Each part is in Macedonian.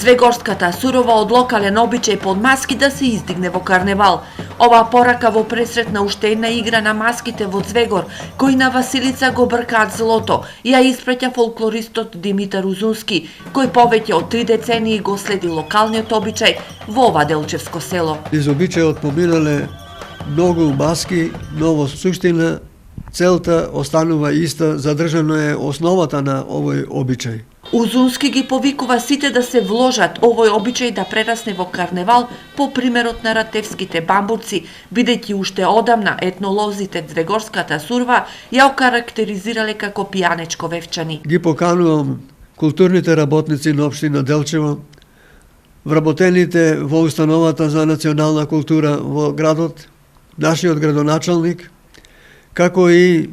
Звегорската сурова од локален обичај под маски да се издигне во карневал. Ова порака во пресретна уште една игра на маските во Звегор, кој на Василица го бркаат злото, ја испраќа фолклористот Димитар Узунски, кој повеќе од 3 децении го следи локалниот обичај во ова делчевско село. Из обичајот поминале многу маски, но во суштина целта останува иста, задржано е основата на овој обичај. Узунски ги повикува сите да се вложат овој обичај да прерасне во карневал по примерот на ратевските бамбурци, бидејќи уште одамна етнолозите Звегорската сурва ја окарактеризирале како пијанечко вевчани. Ги поканувам културните работници на општина Делчево, вработените во установата за национална култура во градот, нашиот градоначалник, како и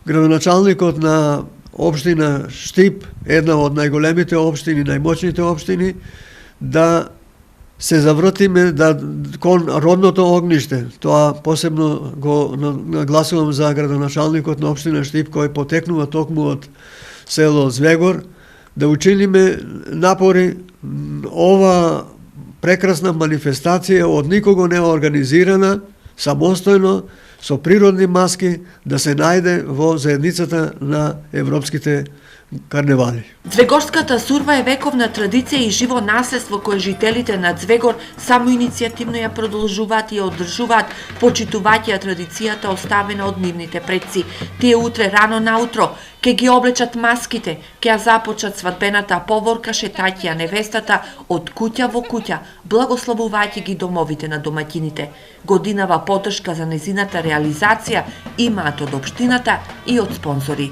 градоначалникот на општина Штип, една од најголемите општини, најмоćните општини, да се завртиме кон родното огниште. Тоа посебно го нагласувам за градоначалникот на општина Штип, кој потекнува токму од село Звегор, да учиниме напори ова прекрасна манифестација од никого не организирана, самостојно, со природни маски, да се најде во заедницата на европските карневали. Звегорската сурва е вековна традиција и живо наследство кое жителите на Звегор само иницијативно ја продолжуваат и ја одржуваат, почитувајќи ја традицијата оставена од нивните предци. Тие утре рано наутро ќе ги облечат маските, ќе ја започнат свадбената поворка, шетајќи ја невестата од куќа во куќа, благословувајќи ги домовите на домаќините. Годинава поддршка за незината реализација имаат од општината и од спонзори.